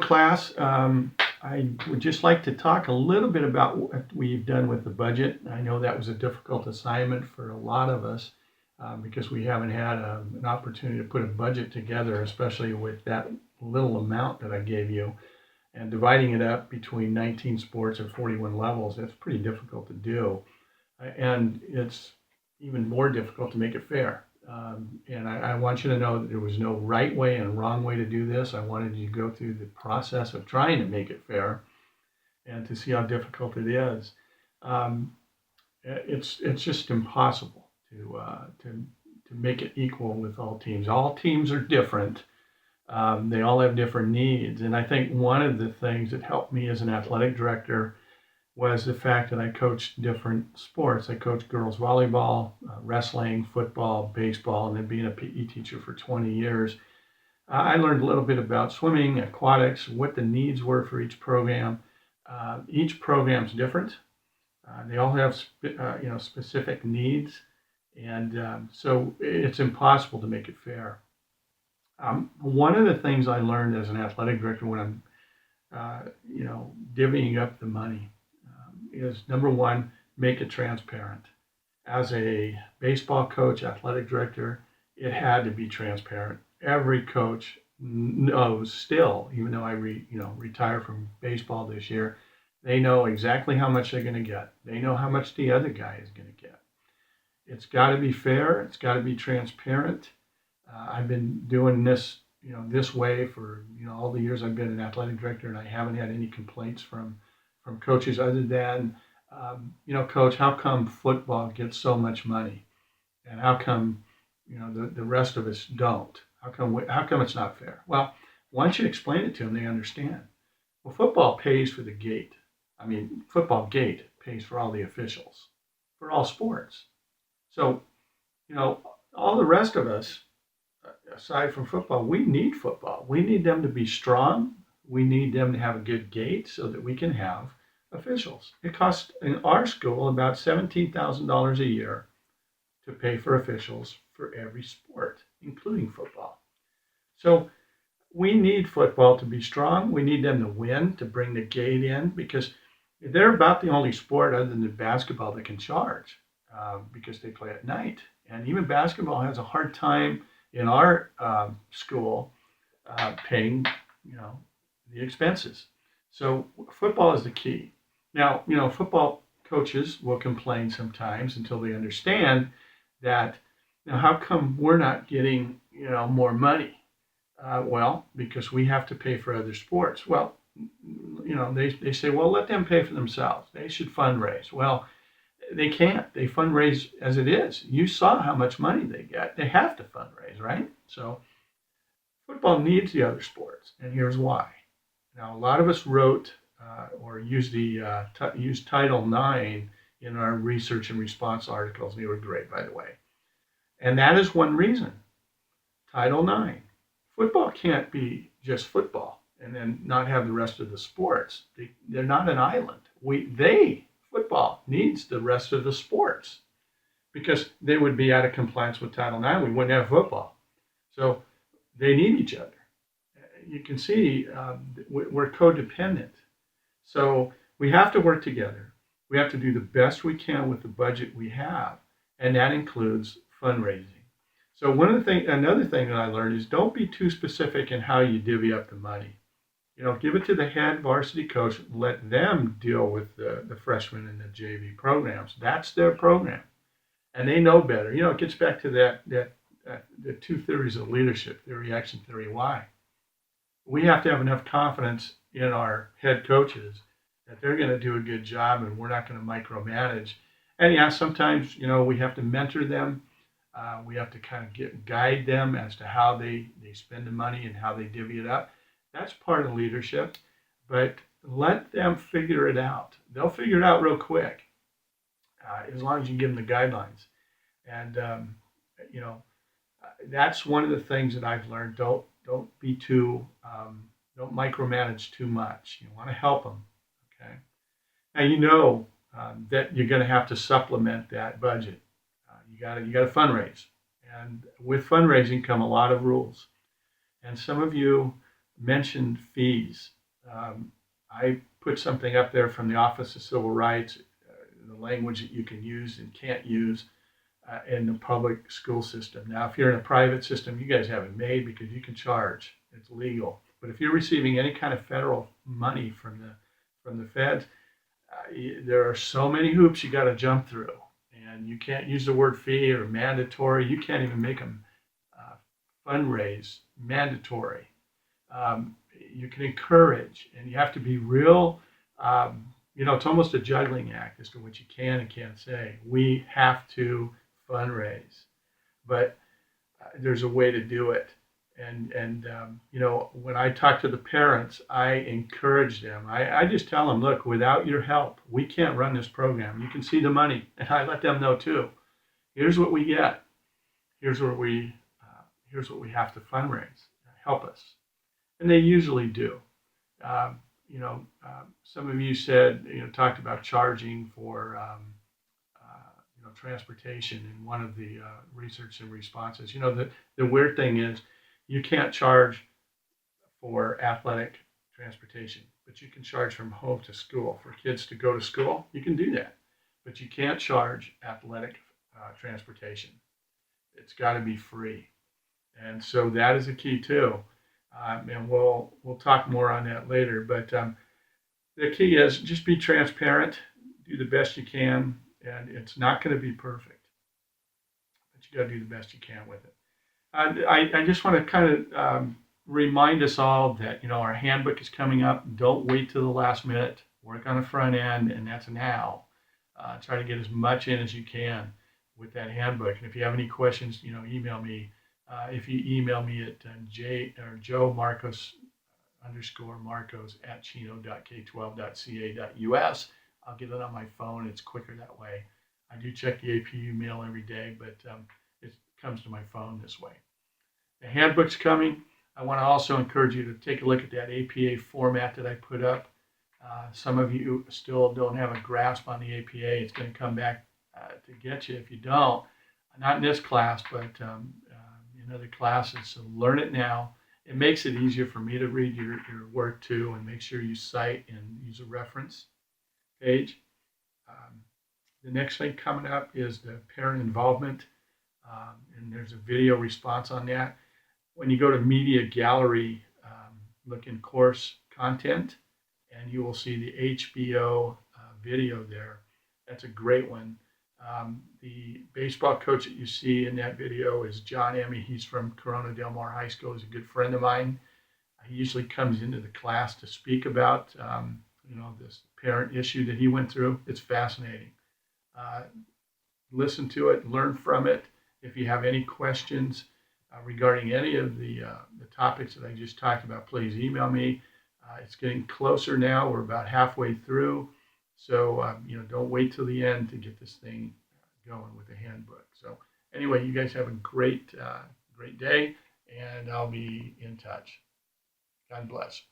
class. I would just like to talk a little bit about what we've done with the budget. I know that was a difficult assignment for a lot of us because we haven't had an opportunity to put a budget together, especially with that little amount that I gave you. And dividing it up between 19 sports or 41 levels, that's pretty difficult to do. And it's even more difficult to make it fair. And I want you to know that there was no right way and wrong way to do this. I wanted you to go through the process of trying to make it fair and to see how difficult it is. Um, it's just impossible to make it equal with all teams. All teams are different. They all have different needs. And I think one of the things that helped me as an athletic director was the fact that I coached different sports. I coached girls volleyball, wrestling, football, baseball, and then being a PE teacher for 20 years. I learned a little bit about swimming, aquatics, what the needs were for each program. Each program's different. They all have specific needs, and so it's impossible to make it fair. One of the things I learned as an athletic director when I'm divvying up the money is number one, make it transparent. As a baseball coach, athletic director, it had to be transparent. Every coach knows still, even though I retire from baseball this year, they know exactly how much they're going to get. They know how much the other guy is going to get. It's got to be fair. It's got to be transparent. I've been doing this, this way for all the years I've been an athletic director, and I haven't had any complaints from coaches other than, coach, how come football gets so much money, and how come, the rest of us don't? How come it's not fair? Well, once you explain it to them, they understand. Well, football pays for the gate. Football gate pays for all the officials for all sports. So, all the rest of us, aside from football, we need football. We need them to be strong. We need them to have a good gate so that we can have officials. It costs in our school about $17,000 a year to pay for officials for every sport, including football. So we need football to be strong. We need them to win, to bring the gate in, because they're about the only sport other than basketball that can charge because they play at night. And even basketball has a hard time in our school paying, the expenses. So football is the key. Now, football coaches will complain sometimes until they understand that, how come we're not getting, more money? Well, because we have to pay for other sports. Well, they say, well, let them pay for themselves. They should fundraise. Well, they can't. They fundraise as it is. You saw how much money they get. They have to fundraise, right? So football needs the other sports, and here's why. Now, a lot of us wrote or used Title IX in our research and response articles. They were great, by the way. And that is one reason. Title IX. Football can't be just football and then not have the rest of the sports. They're not an island. Football needs the rest of the sports because they would be out of compliance with Title IX. We wouldn't have football. So they need each other. You can see we're codependent. So we have to work together. We have to do the best we can with the budget we have, and that includes fundraising. So another thing that I learned is don't be too specific in how you divvy up the money. Give it to the head varsity coach. Let them deal with the freshmen and the JV programs. That's their program, and they know better. It gets back to the two theories of leadership: theory X and theory Y. We have to have enough confidence in our head coaches that they're going to do a good job, and we're not going to micromanage. And yeah, sometimes we have to mentor them. We have to kind of guide them as to how they spend the money and how they divvy it up. That's part of leadership, but let them figure it out. They'll figure it out real quick as long as you give them the guidelines. And that's one of the things that I've learned. Don't be too don't micromanage too much. You want to help them. Okay. Now that you're going to have to supplement that budget. You got to fundraise, and with fundraising come a lot of rules. And some of you mentioned fees. I put something up there from the Office of Civil Rights, the language that you can use and can't use in the public school system. Now, if you're in a private system, you guys have it made because you can charge. It's legal. But if you're receiving any kind of federal money from the feds, there are so many hoops you got to jump through, and you can't use the word fee or mandatory. You can't even make them fundraise mandatory. You can encourage, and you have to be real. It's almost a juggling act as to what you can and can't say. We have to fundraise, but there's a way to do it. And when I talk to the parents, I encourage them. I just tell them, look, without your help, we can't run this program. You can see the money, and I let them know too. Here's what we get. Here's what we have to fundraise. Help us, and they usually do. Some of you said, talked about charging for transportation in one of the research and responses. The weird thing is you can't charge for athletic transportation, but you can charge from home to school. For kids to go to school, you can do that, but you can't charge athletic transportation. It's got to be free. And so that is a key too. And we'll talk more on that later. But the key is just be transparent, do the best you can, and it's not going to be perfect, but you got to do the best you can with it. I just want to kind of remind us all that our handbook is coming up. Don't wait till the last minute. Work on the front end, and that's now. Try to get as much in as you can with that handbook. And if you have any questions, email me. If you email me at Joe Marcos _Marcos at chino.k12.ca.us, I'll get it on my phone. It's quicker that way. I do check the APU mail every day, but it comes to my phone this way. The handbook's coming. I want to also encourage you to take a look at that APA format that I put up. Some of you still don't have a grasp on the APA. It's going to come back to get you if you don't. Not in this class, but in other classes. So learn it now. It makes it easier for me to read your work too, and make sure you cite and use a reference page. The next thing coming up is the parent involvement, and there's a video response on that. When you go to Media Gallery, look in course content, and you will see the HBO video there. That's a great one. The baseball coach that you see in that video is John Emmy. He's from Corona Del Mar High School. He's a good friend of mine. He usually comes into the class to speak about this parent issue that he went through. It's fascinating. Listen to it, learn from it. If you have any questions regarding any of the topics that I just talked about, please email me. It's getting closer now. We're about halfway through. So, don't wait till the end to get this thing going with the handbook. So anyway, you guys have a great day, and I'll be in touch. God bless.